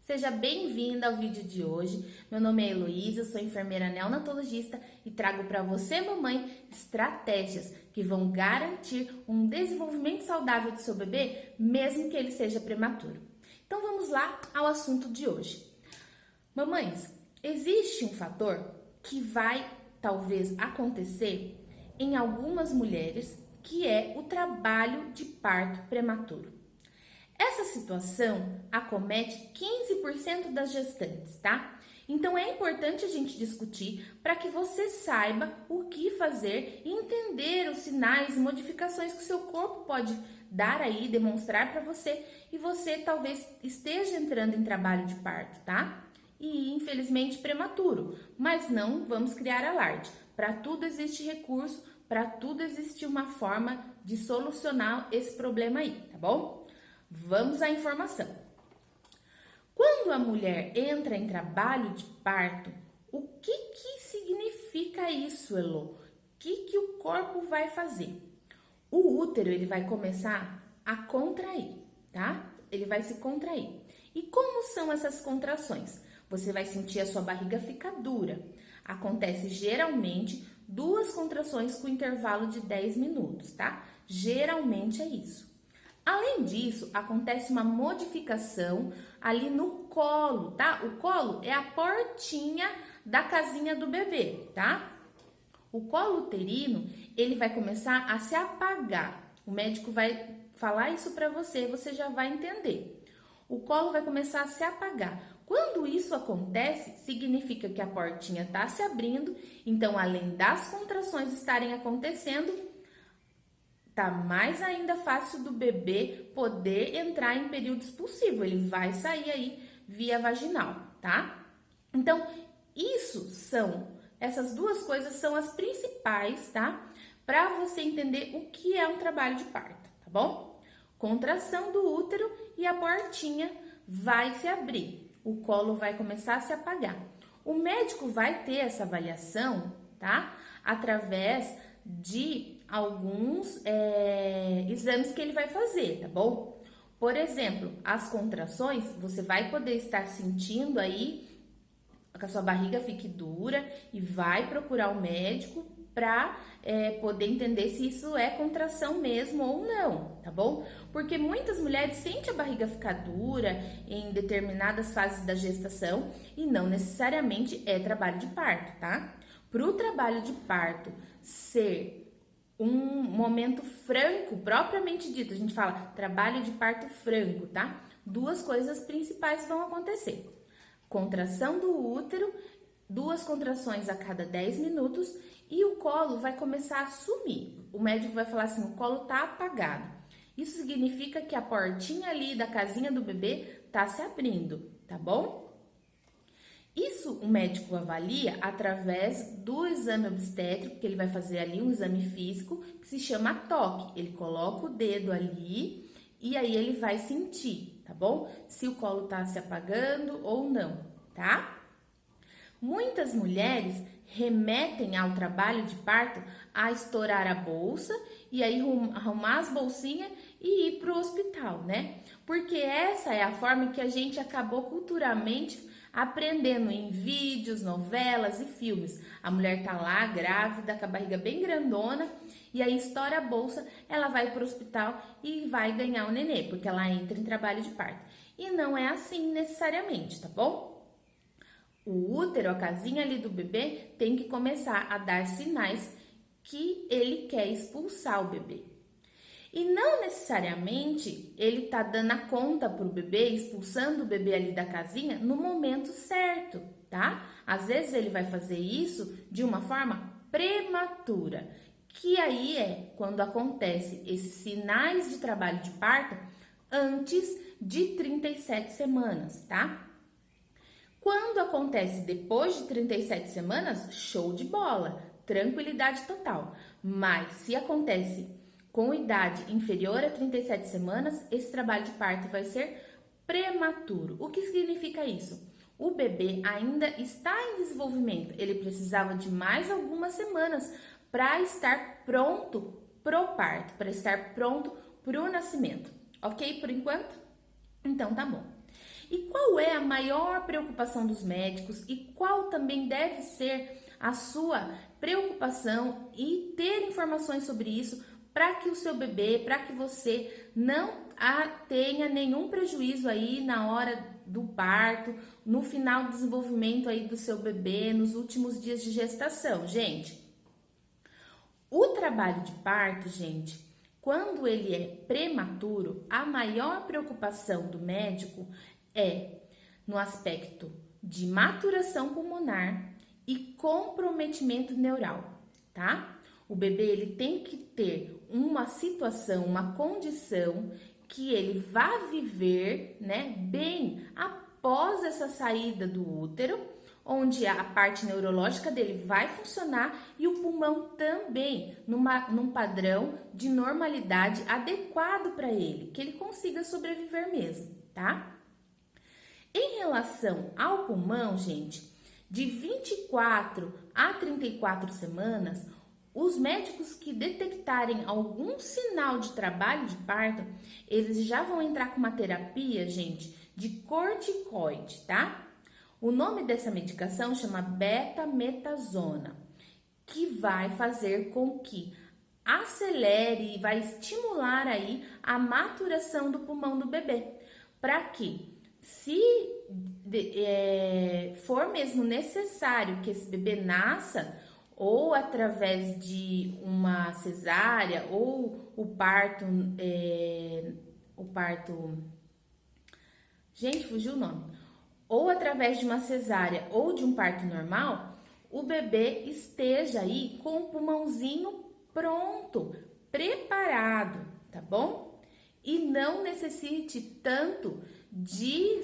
Seja bem-vinda ao vídeo de hoje. Meu nome é Heloísa, sou enfermeira neonatologista e trago para você, mamãe, estratégias que vão garantir um desenvolvimento saudável do seu bebê, mesmo que ele seja prematuro. Então vamos lá ao assunto de hoje. Mamães, existe um fator que vai talvez acontecer em algumas mulheres, que é o trabalho de parto prematuro. Essa situação acomete 15% das gestantes, tá? Então é importante a gente discutir para que você saiba o que fazer e entender os sinais e modificações que o seu corpo pode dar aí, demonstrar para você, e você talvez esteja entrando em trabalho de parto, tá? E infelizmente prematuro, mas não vamos criar alarde. Para tudo existe recurso, para tudo existe uma forma de solucionar esse problema aí, tá bom? Vamos à informação. Quando a mulher entra em trabalho de parto, o que significa isso, Elo? O que o corpo vai fazer? O útero, ele vai começar a contrair, tá? Ele vai se contrair. E como são essas contrações? Você vai sentir a sua barriga ficar dura. Acontece geralmente 2 contrações com intervalo de 10 minutos, tá? Geralmente é isso. Além disso, acontece uma modificação ali no colo, tá? O colo é a portinha da casinha do bebê, tá? O colo uterino, ele vai começar a se apagar. O médico vai falar isso para você, você já vai entender. O colo vai começar a se apagar. Quando isso acontece, significa que a portinha está se abrindo, então além das contrações estarem acontecendo, tá mais ainda fácil do bebê poder entrar em período expulsivo. Ele vai sair aí via vaginal, tá? Então, essas 2 coisas são as principais, tá? Para você entender o que é um trabalho de parto, tá bom? Contração do útero e a portinha vai se abrir. O colo vai começar a se apagar. O médico vai ter essa avaliação, tá? Através de alguns exames que ele vai fazer, tá bom? Por exemplo, as contrações, você vai poder estar sentindo aí que a sua barriga fique dura e vai procurar o médico para poder entender se isso é contração mesmo ou não, tá bom? Porque muitas mulheres sentem a barriga ficar dura em determinadas fases da gestação e não necessariamente é trabalho de parto, tá? Para o trabalho de parto ser um momento franco, propriamente dito, a gente fala trabalho de parto franco, tá? 2 coisas principais vão acontecer. Contração do útero, 2 contrações a cada 10 minutos e o colo vai começar a sumir. O médico vai falar assim, o colo tá apagado. Isso significa que a portinha ali da casinha do bebê tá se abrindo, tá bom? Isso o médico avalia através do exame obstétrico, que ele vai fazer ali um exame físico que se chama toque. Ele coloca o dedo ali e aí ele vai sentir, tá bom? Se o colo tá se apagando ou não, tá? Muitas mulheres remetem ao trabalho de parto a estourar a bolsa e aí arrumar as bolsinhas e ir pro hospital, né? Porque essa é a forma que a gente acabou culturalmente aprendendo em vídeos, novelas e filmes. A mulher tá lá grávida, com a barriga bem grandona, e aí estoura a bolsa, ela vai para o hospital e vai ganhar o nenê, porque ela entra em trabalho de parto. E não é assim necessariamente, tá bom? O útero, a casinha ali do bebê, tem que começar a dar sinais que ele quer expulsar o bebê. E não necessariamente ele tá dando a conta pro bebê, expulsando o bebê ali da casinha no momento certo, tá? Às vezes ele vai fazer isso de uma forma prematura, que aí é quando acontece esses sinais de trabalho de parto antes de 37 semanas, tá? Quando acontece depois de 37 semanas, show de bola, tranquilidade total. Mas se acontece com idade inferior a 37 semanas, esse trabalho de parto vai ser prematuro. O que significa isso? O bebê ainda está em desenvolvimento, ele precisava de mais algumas semanas para estar pronto pro parto, para estar pronto pro nascimento. Ok por enquanto? Então tá bom. E qual é a maior preocupação dos médicos e qual também deve ser a sua preocupação e ter informações sobre isso para que o seu bebê, para que você não tenha nenhum prejuízo aí na hora do parto, no final do desenvolvimento aí do seu bebê, nos últimos dias de gestação, gente. O trabalho de parto, gente, quando ele é prematuro, a maior preocupação do médico é no aspecto de maturação pulmonar e comprometimento neural, tá? O bebê ele tem que ter uma situação, uma condição que ele vá viver, né, bem após essa saída do útero, onde a parte neurológica dele vai funcionar e o pulmão também num padrão de normalidade adequado para ele, que ele consiga sobreviver mesmo, tá? Em relação ao pulmão, gente, de 24 a 34 semanas, os médicos que detectarem algum sinal de trabalho de parto, eles já vão entrar com uma terapia, gente, de corticoide, tá? O nome dessa medicação chama betametasona, que vai fazer com que acelere e vai estimular aí a maturação do pulmão do bebê, para que, se for mesmo necessário que esse bebê nasça, ou através de uma cesárea, ou o parto, gente, fugiu o nome, ou através de uma cesárea ou de um parto normal, o bebê esteja aí com o pulmãozinho pronto, preparado, tá bom? E não necessite tanto de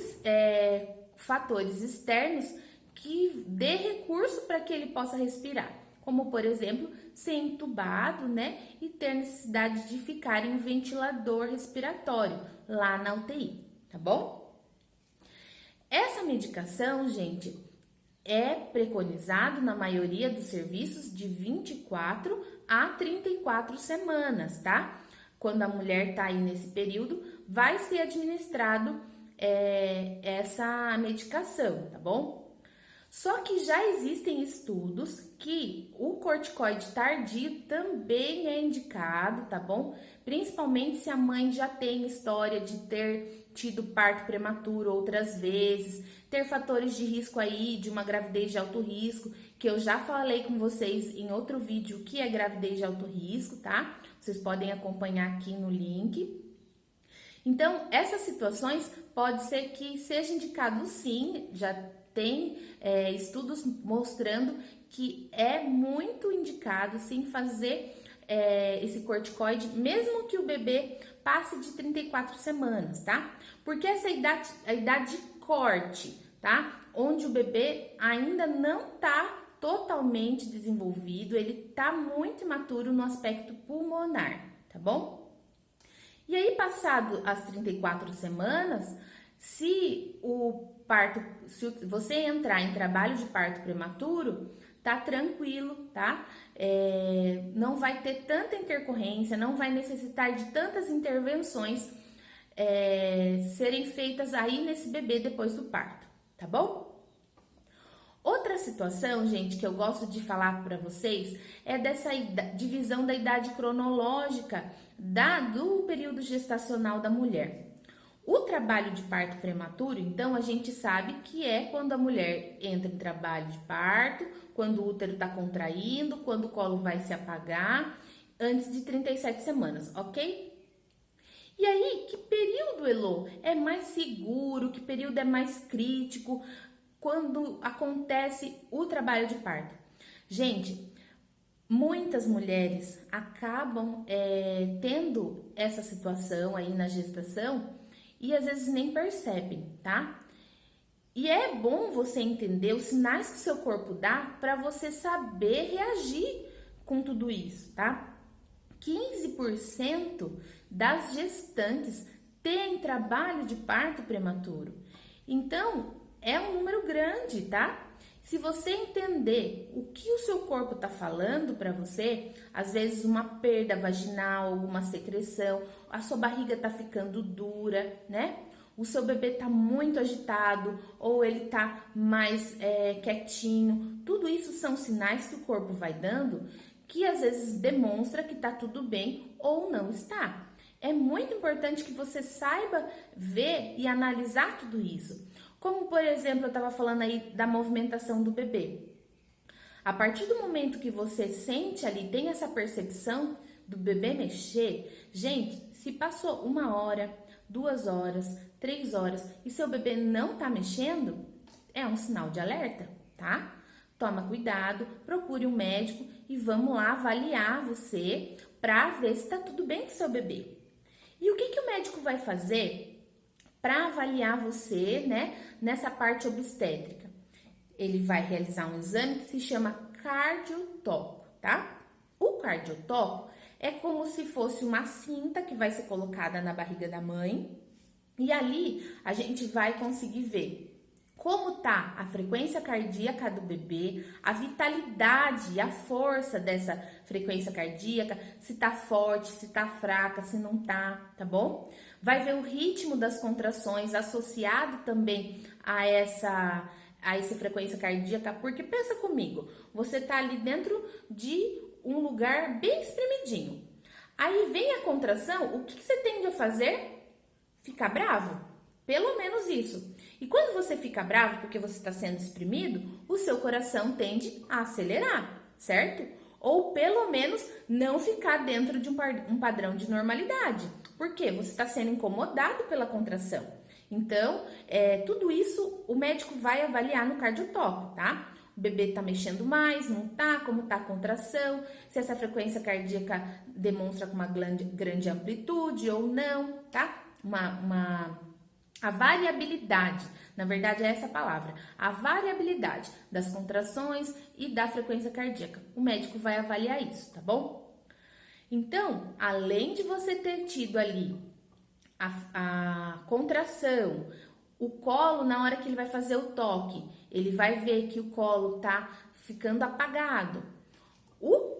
fatores externos que dê recurso para que ele possa respirar, como por exemplo, ser entubado, né, e ter necessidade de ficar em um ventilador respiratório lá na UTI, tá bom? Essa medicação, gente, é preconizado na maioria dos serviços de 24 a 34 semanas, tá? Quando a mulher tá aí nesse período, vai ser administrado essa medicação, tá bom? Só que já existem estudos que o corticoide tardio também é indicado, tá bom? Principalmente se a mãe já tem história de ter tido parto prematuro outras vezes, ter fatores de risco aí de uma gravidez de alto risco, que eu já falei com vocês em outro vídeo que é gravidez de alto risco, tá? Vocês podem acompanhar aqui no link. Então, essas situações pode ser que seja indicado sim, já tem estudos mostrando que é muito indicado sim fazer esse corticoide, mesmo que o bebê passe de 34 semanas, tá? Porque essa a idade de corte, tá? Onde o bebê ainda não tá totalmente desenvolvido, ele tá muito imaturo no aspecto pulmonar, tá bom? E aí, passado as 34 semanas, se você entrar em trabalho de parto prematuro, tá tranquilo, tá? Não vai ter tanta intercorrência, não vai necessitar de tantas intervenções serem feitas aí nesse bebê depois do parto, tá bom? Outra situação, gente, que eu gosto de falar para vocês é dessa divisão da idade cronológica do período gestacional da mulher. O trabalho de parto prematuro, então, a gente sabe que é quando a mulher entra em trabalho de parto, quando o útero está contraindo, quando o colo vai se apagar, antes de 37 semanas, ok? E aí, que período, Elô, é mais seguro, que período é mais crítico quando acontece o trabalho de parto? Gente, muitas mulheres acabam tendo essa situação aí na gestação e às vezes nem percebem, tá? E é bom você entender os sinais que o seu corpo dá para você saber reagir com tudo isso, tá? 15% das gestantes têm trabalho de parto prematuro. Então, é um número grande, tá? Se você entender o que o seu corpo tá falando para você, às vezes uma perda vaginal, alguma secreção, a sua barriga tá ficando dura, né? o seu bebê tá muito agitado ou ele tá mais quietinho. Tudo isso são sinais que o corpo vai dando que às vezes demonstra que tá tudo bem ou não está. É muito importante que você saiba ver e analisar tudo isso. Como, por exemplo, eu estava falando aí da movimentação do bebê. A partir do momento que você sente ali, tem essa percepção do bebê mexer, gente, se passou 1 hora, 2 horas, 3 horas e seu bebê não tá mexendo, é um sinal de alerta, tá? Toma cuidado, procure um médico e vamos lá avaliar você para ver se tá tudo bem com seu bebê. E o que o médico vai fazer para avaliar você, né, nessa parte obstétrica? Ele vai realizar um exame que se chama cardiotoco, tá? O cardiotoco é como se fosse uma cinta que vai ser colocada na barriga da mãe e ali a gente vai conseguir ver como tá a frequência cardíaca do bebê, a vitalidade, a força dessa frequência cardíaca, se tá forte, se tá fraca, se não tá bom? Vai ver o ritmo das contrações associado também a essa frequência cardíaca, porque pensa comigo, você tá ali dentro de um lugar bem espremidinho. Aí vem a contração, o que você tende a fazer? Ficar bravo? Pelo menos isso. E quando você fica bravo porque você está sendo exprimido, o seu coração tende a acelerar, certo? Ou pelo menos não ficar dentro de um padrão de normalidade. Por quê? Você está sendo incomodado pela contração. Então, tudo isso o médico vai avaliar no cardiotoco, tá? O bebê tá mexendo mais, não tá? Como tá a contração? Se essa frequência cardíaca demonstra com uma grande amplitude ou não, tá? A variabilidade, na verdade é essa a palavra, a variabilidade das contrações e da frequência cardíaca. O médico vai avaliar isso, tá bom? Então, além de você ter tido ali a contração, o colo, na hora que ele vai fazer o toque, ele vai ver que o colo tá ficando apagado. O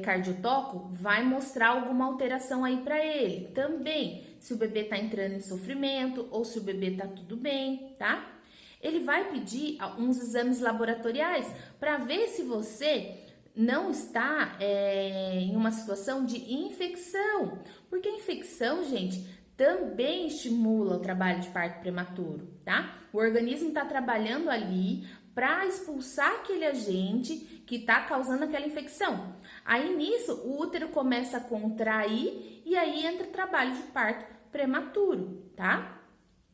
cardiotoco vai mostrar alguma alteração aí para ele também, se o bebê tá entrando em sofrimento ou se o bebê tá tudo bem, tá? Ele vai pedir uns exames laboratoriais para ver se você não está em uma situação de infecção, porque a infecção, gente, também estimula o trabalho de parto prematuro, tá? O organismo está trabalhando ali para expulsar aquele agente que está causando aquela infecção. Aí nisso o útero começa a contrair e aí entra o trabalho de parto prematuro, tá?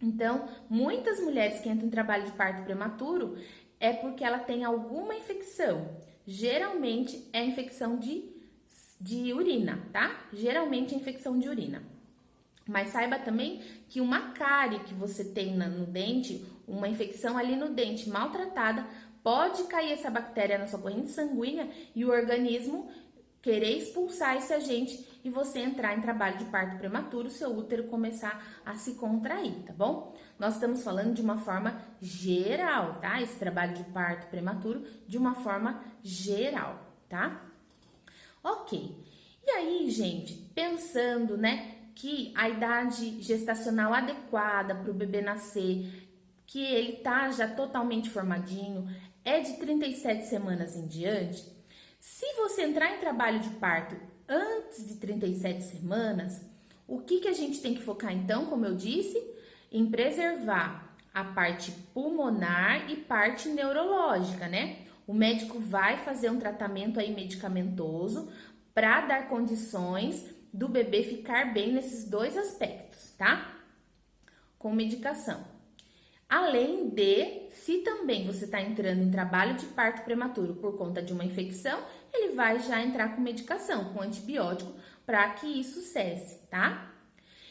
Então, muitas mulheres que entram em trabalho de parto prematuro é porque ela tem alguma infecção. Geralmente é infecção de urina, tá? Geralmente é infecção de urina. Mas saiba também que uma cárie que você tem no dente, uma infecção ali no dente maltratada, pode cair essa bactéria na sua corrente sanguínea e o organismo querer expulsar esse agente e você entrar em trabalho de parto prematuro, seu útero começar a se contrair, tá bom? Nós estamos falando de uma forma geral, tá? Esse trabalho de parto prematuro de uma forma geral, tá? Ok. E aí, gente, pensando, né, que a idade gestacional adequada para o bebê nascer, que ele tá já totalmente formadinho, é de 37 semanas em diante. Se você entrar em trabalho de parto antes de 37 semanas, o que a gente tem que focar então, como eu disse? Em preservar a parte pulmonar e parte neurológica, né? O médico vai fazer um tratamento aí medicamentoso para dar condições do bebê ficar bem nesses dois aspectos, tá? Com medicação. Além de, se também você está entrando em trabalho de parto prematuro por conta de uma infecção, ele vai já entrar com medicação, com antibiótico, para que isso cesse, tá?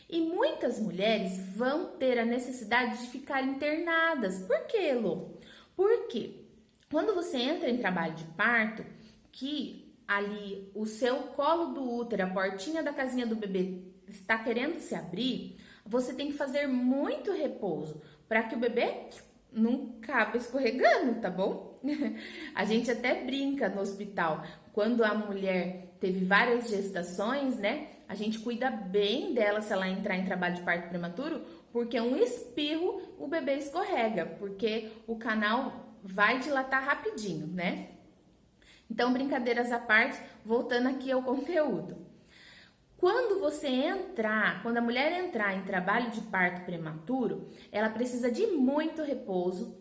E muitas mulheres vão ter a necessidade de ficar internadas. Por quê, Lô? Porque quando você entra em trabalho de parto, que ali o seu colo do útero, a portinha da casinha do bebê está querendo se abrir, você tem que fazer muito repouso para que o bebê não acabe escorregando, tá bom? A gente até brinca no hospital, quando a mulher teve várias gestações, né? A gente cuida bem dela se ela entrar em trabalho de parto prematuro, porque um espirro o bebê escorrega, porque o canal vai dilatar rapidinho, né? Então, brincadeiras à parte, voltando aqui ao conteúdo. Quando a mulher entrar em trabalho de parto prematuro, ela precisa de muito repouso,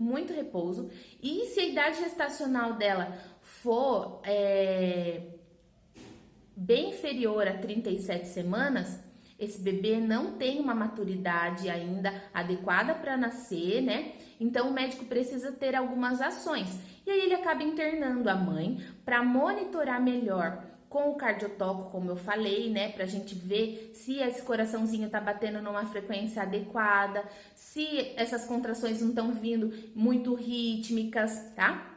e se a idade gestacional dela for bem inferior a 37 semanas, esse bebê não tem uma maturidade ainda adequada para nascer, né? Então o médico precisa ter algumas ações. E aí ele acaba internando a mãe para monitorar melhor com o cardiotoco, como eu falei, né? Pra gente ver se esse coraçãozinho tá batendo numa frequência adequada, se essas contrações não estão vindo muito rítmicas, tá?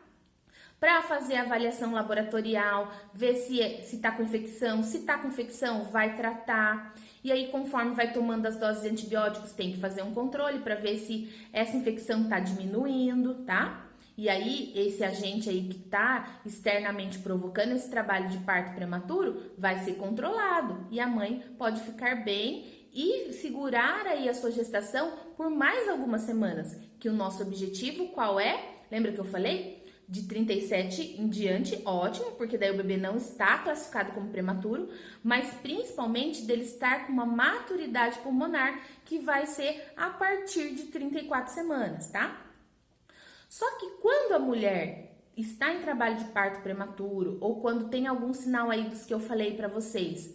Para fazer a avaliação laboratorial, ver se tá com infecção. Se tá com infecção, vai tratar. E aí, conforme vai tomando as doses de antibióticos, tem que fazer um controle para ver se essa infecção tá diminuindo, tá? E aí, esse agente aí que tá externamente provocando esse trabalho de parto prematuro vai ser controlado. E a mãe pode ficar bem e segurar aí a sua gestação por mais algumas semanas. Que o nosso objetivo qual é? Lembra que eu falei? De 37 em diante, ótimo, porque daí o bebê não está classificado como prematuro, mas principalmente dele estar com uma maturidade pulmonar que vai ser a partir de 34 semanas, tá? Só que quando a mulher está em trabalho de parto prematuro ou quando tem algum sinal aí dos que eu falei para vocês,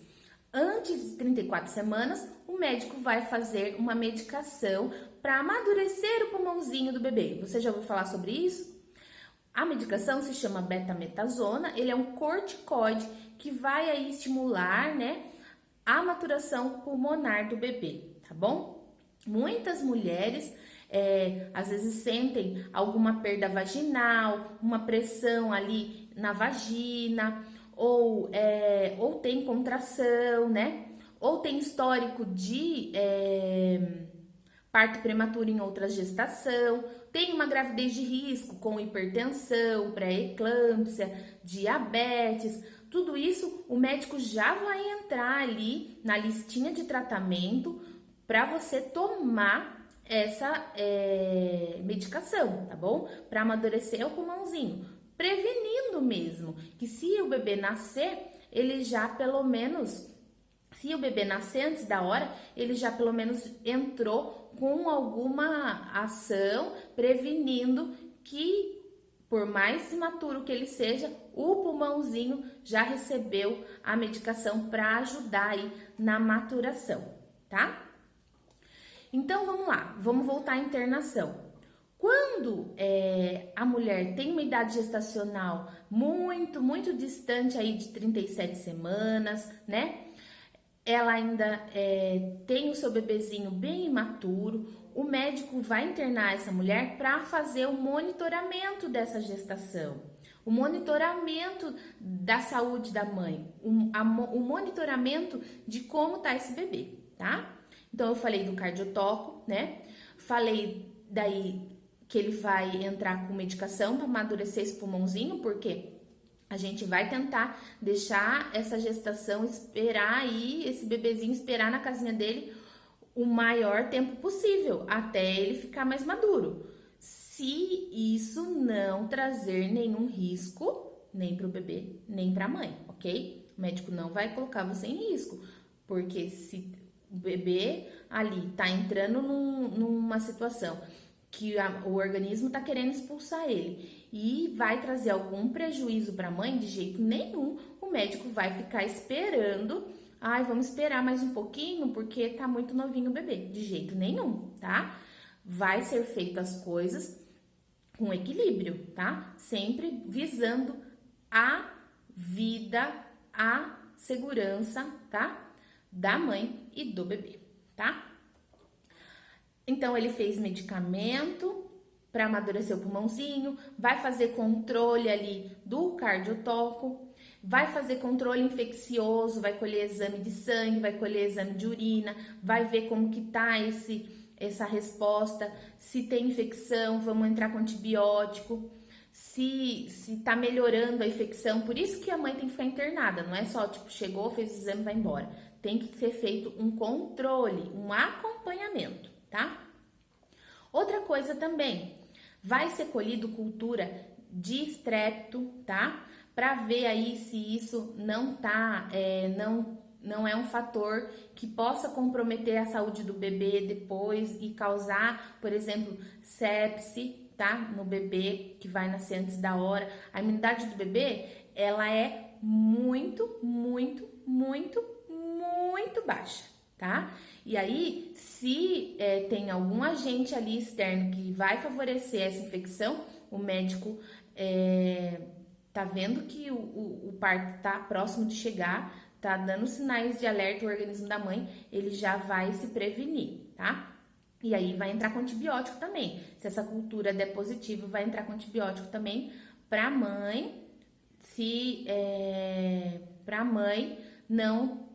antes de 34 semanas, o médico vai fazer uma medicação para amadurecer o pulmãozinho do bebê. Você já ouviu falar sobre isso? A medicação se chama betametasona, ele é um corticoide que vai aí estimular, né, a maturação pulmonar do bebê, tá bom? Muitas mulheres às vezes sentem alguma perda vaginal, uma pressão ali na vagina, ou tem contração, né? Ou tem histórico de parto prematuro em outra gestação, tem uma gravidez de risco com hipertensão, pré-eclâmpsia, diabetes, tudo isso o médico já vai entrar ali na listinha de tratamento para você tomar essa medicação, tá bom? Para amadurecer o pulmãozinho, prevenindo mesmo que se o bebê nascer, ele já pelo menos, se o bebê nascer antes da hora, ele já pelo menos entrou com alguma ação prevenindo que, por mais imaturo que ele seja, o pulmãozinho já recebeu a medicação para ajudar aí na maturação, tá? Então, vamos lá, vamos voltar à internação. Quando a mulher tem uma idade gestacional muito distante aí de 37 semanas, né? Ela ainda tem o seu bebezinho bem imaturo, o médico vai internar essa mulher para fazer o monitoramento dessa gestação, o monitoramento da saúde da mãe, o monitoramento de como tá esse bebê, tá? Então, eu falei do cardiotoco, né? Falei daí que ele vai entrar com medicação para amadurecer esse pulmãozinho, porque a gente vai tentar deixar essa gestação esperar aí, esse bebezinho esperar na casinha dele o maior tempo possível, até ele ficar mais maduro. Se isso não trazer nenhum risco, nem para o bebê, nem para a mãe, ok? O médico não vai colocar você em risco, porque se o bebê ali tá entrando numa situação que o organismo tá querendo expulsar ele e vai trazer algum prejuízo para a mãe, de jeito nenhum o médico vai ficar esperando. Ai, vamos esperar mais um pouquinho porque tá muito novinho o bebê. De jeito nenhum, tá? Vai ser feito as coisas com equilíbrio, tá? Sempre visando a vida, a segurança, tá? Da mãe e do bebê, tá? Então, ele fez medicamento para amadurecer o pulmãozinho, vai fazer controle ali do cardiotoco, vai fazer controle infeccioso, vai colher exame de sangue, vai colher exame de urina, vai ver como que tá essa resposta, se tem infecção, vamos entrar com antibiótico, se tá melhorando a infecção. Por isso que a mãe tem que ficar internada, não é só tipo, chegou, fez o exame, vai embora. Tem que ser feito um controle, um acompanhamento, tá? Outra coisa também, vai ser colhido cultura de estrépito, tá? Para ver aí se isso não é um fator que possa comprometer a saúde do bebê depois e causar, por exemplo, sepse, tá? No bebê que vai nascer antes da hora. A imunidade do bebê, ela é muito baixa, tá? E aí, se tem algum agente ali externo que vai favorecer essa infecção, o médico tá vendo que o parto tá próximo de chegar, tá dando sinais de alerta ao organismo da mãe, ele já vai se prevenir, tá? E aí vai entrar com antibiótico também. Se essa cultura der positivo, vai entrar com antibiótico também pra mãe, pra mãe não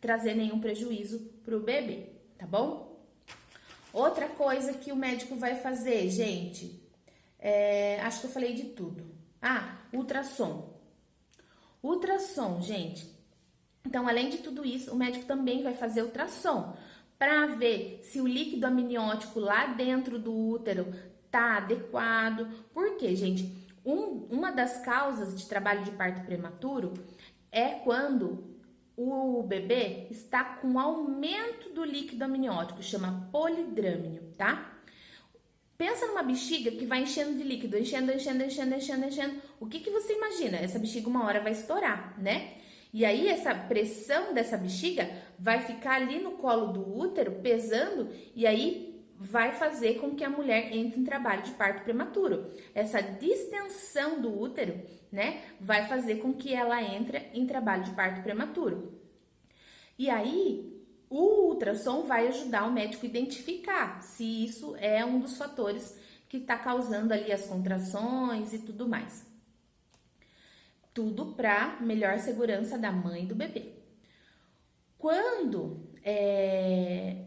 trazer nenhum prejuízo pro bebê, tá bom? Outra coisa que o médico vai fazer, gente, acho que eu falei de tudo. Ultrassom. Ultrassom, gente. Então, além de tudo isso, o médico também vai fazer ultrassom para ver se o líquido amniótico lá dentro do útero tá adequado. Por quê, gente? Uma das causas de trabalho de parto prematuro é quando o bebê está com aumento do líquido amniótico, chama polidrâmino, tá? Pensa numa bexiga que vai enchendo de líquido, enchendo. O que você imagina? Essa bexiga uma hora vai estourar, né? E aí essa pressão dessa bexiga vai ficar ali no colo do útero, pesando, e aí vai fazer com que a mulher entre em trabalho de parto prematuro. Essa distensão do útero, né, vai fazer com que ela entre em trabalho de parto prematuro. E aí o ultrassom vai ajudar o médico a identificar se isso é um dos fatores que está causando ali as contrações e tudo mais. Tudo para melhor segurança da mãe e do bebê. Quando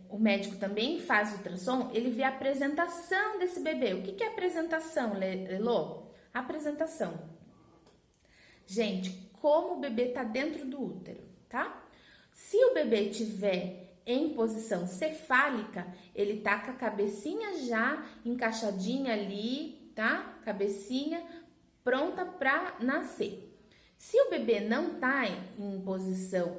o médico também faz ultrassom, ele vê a apresentação desse bebê. O que é apresentação, Lelô? Apresentação. Gente, como o bebê está dentro do útero, tá? Se o bebê tiver em posição cefálica, ele tá com a cabecinha já encaixadinha ali, tá? Cabecinha pronta para nascer. Se o bebê não tá em posição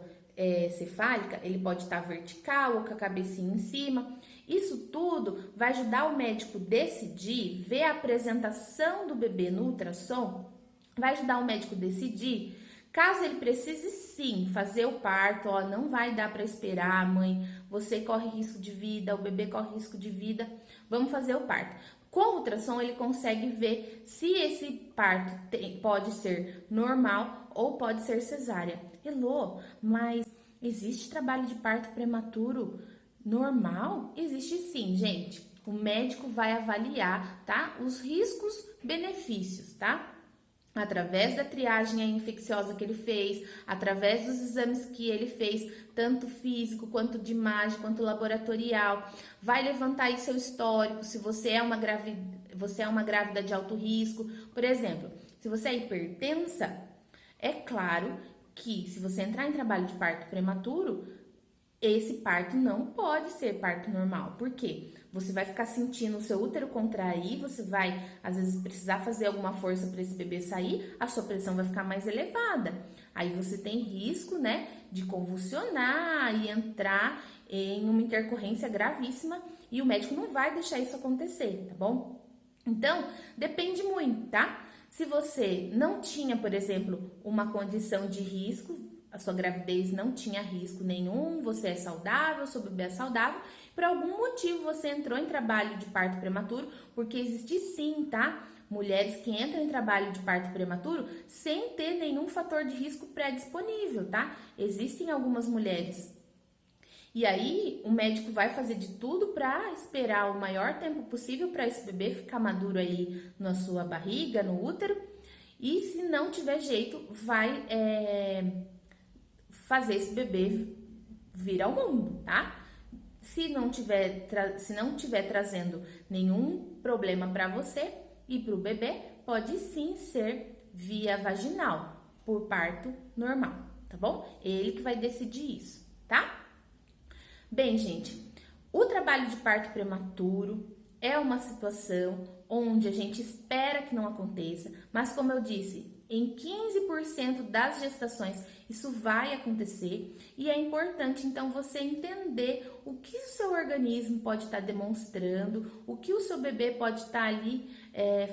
cefálica, ele pode estar vertical ou com a cabecinha em cima. Isso tudo vai ajudar o médico a decidir, ver a apresentação do bebê no ultrassom, vai ajudar o médico a decidir. Caso ele precise sim fazer o parto, não vai dar para esperar, mãe, você corre risco de vida, o bebê corre risco de vida, vamos fazer o parto. Com o ultrassom ele consegue ver se esse parto pode ser normal ou pode ser cesárea. Elô, mas existe trabalho de parto prematuro normal? Existe sim, gente. O médico vai avaliar, tá? Os riscos, benefícios, tá? Através da triagem infecciosa que ele fez, através dos exames que ele fez, tanto físico, quanto de imagem, quanto laboratorial, vai levantar aí seu histórico, se você é uma grávida de alto risco. Por exemplo, se você é hipertensa, é claro que se você entrar em trabalho de parto prematuro, esse parto não pode ser parto normal. Por quê? Você vai ficar sentindo o seu útero contrair, você vai, às vezes, precisar fazer alguma força para esse bebê sair, a sua pressão vai ficar mais elevada. Aí você tem risco, né, de convulsionar e entrar em uma intercorrência gravíssima e o médico não vai deixar isso acontecer, tá bom? Então, depende muito, tá? Se você não tinha, por exemplo, uma condição de risco, a sua gravidez não tinha risco nenhum, você é saudável, seu bebê é saudável, por algum motivo você entrou em trabalho de parto prematuro, porque existe sim, tá? Mulheres que entram em trabalho de parto prematuro sem ter nenhum fator de risco pré-disponível, tá? Existem algumas mulheres. E aí, o médico vai fazer de tudo para esperar o maior tempo possível para esse bebê ficar maduro aí na sua barriga, no útero. E se não tiver jeito, vai fazer esse bebê vir ao mundo, tá? Se não tiver trazendo nenhum problema para você e para o bebê, pode sim ser via vaginal, por parto normal, tá bom? Ele que vai decidir isso, tá? Bem, gente, o trabalho de parto prematuro é uma situação onde a gente espera que não aconteça, mas como eu disse, em 15% das gestações isso vai acontecer e é importante então você entender o que o seu organismo pode estar demonstrando, o que o seu bebê pode estar ali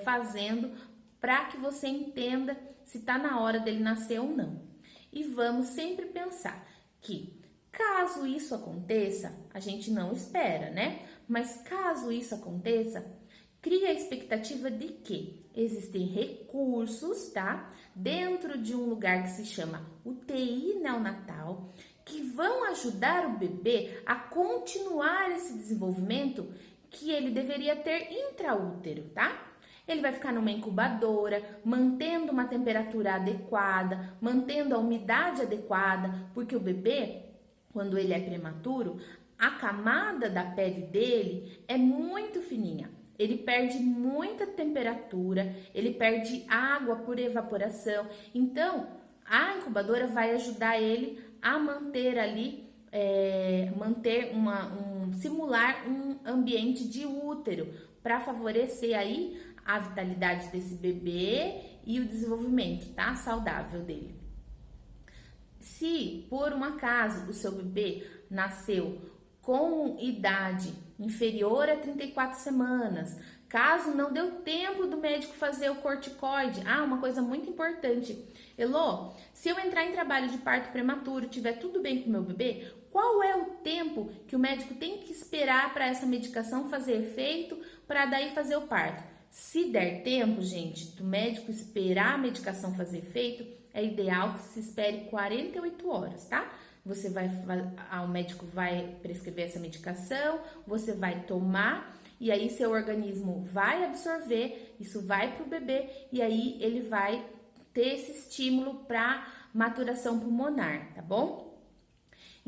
fazendo para que você entenda se está na hora dele nascer ou não. E vamos sempre pensar que caso isso aconteça, a gente não espera, né? Mas caso isso aconteça, cria a expectativa de que existem recursos, tá? Dentro de um lugar que se chama UTI neonatal, que vão ajudar o bebê a continuar esse desenvolvimento que ele deveria ter intraútero, tá? Ele vai ficar numa incubadora, mantendo uma temperatura adequada, mantendo a umidade adequada, porque o bebê, quando ele é prematuro, a camada da pele dele é muito fininha. Ele perde muita temperatura, ele perde água por evaporação. Então, a incubadora vai ajudar ele a manter ali, simular um ambiente de útero para favorecer aí a vitalidade desse bebê e o desenvolvimento, tá? Saudável dele. Se por um acaso o seu bebê nasceu com idade inferior a 34 semanas, caso não deu tempo do médico fazer o corticoide, uma coisa muito importante, Elô, se eu entrar em trabalho de parto prematuro, tiver tudo bem com o meu bebê, qual é o tempo que o médico tem que esperar para essa medicação fazer efeito para daí fazer o parto? Se der tempo, gente, do médico esperar a medicação fazer efeito, é ideal que se espere 48 horas, tá? O médico vai prescrever essa medicação, você vai tomar e aí seu organismo vai absorver, isso vai para o bebê e aí ele vai ter esse estímulo para maturação pulmonar, tá bom?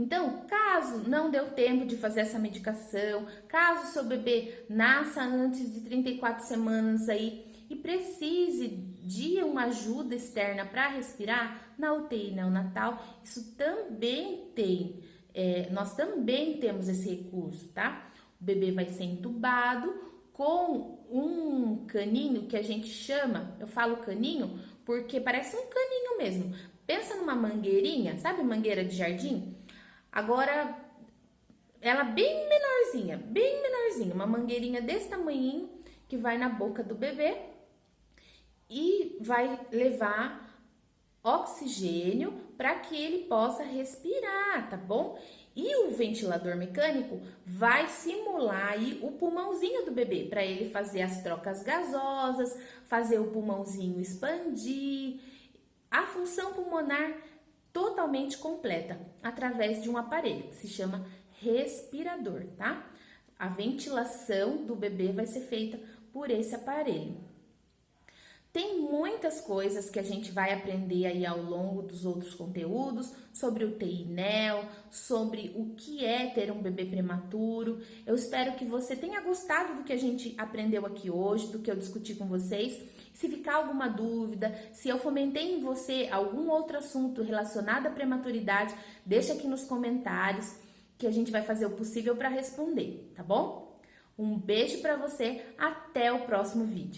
Então, caso não deu tempo de fazer essa medicação, caso seu bebê nasça antes de 34 semanas aí e precise de uma ajuda externa para respirar, na UTI neonatal, isso também tem, nós também temos esse recurso, tá? O bebê vai ser entubado com um caninho que a gente chama, eu falo caninho porque parece um caninho mesmo. Pensa numa mangueirinha, sabe mangueira de jardim? Agora, ela bem menorzinha, uma mangueirinha desse tamanhinho que vai na boca do bebê e vai levar oxigênio para que ele possa respirar, tá bom? E o ventilador mecânico vai simular aí o pulmãozinho do bebê para ele fazer as trocas gasosas, fazer o pulmãozinho expandir. A função pulmonar totalmente completa através de um aparelho que se chama respirador, tá? A ventilação do bebê vai ser feita por esse aparelho. Tem muitas coisas que a gente vai aprender aí ao longo dos outros conteúdos sobre o UTI-NEO, sobre o que é ter um bebê prematuro. Eu espero que você tenha gostado do que a gente aprendeu aqui hoje, do que eu discuti com vocês. Se ficar alguma dúvida, se eu fomentei em você algum outro assunto relacionado à prematuridade, deixa aqui nos comentários que a gente vai fazer o possível para responder, tá bom? Um beijo para você, até o próximo vídeo.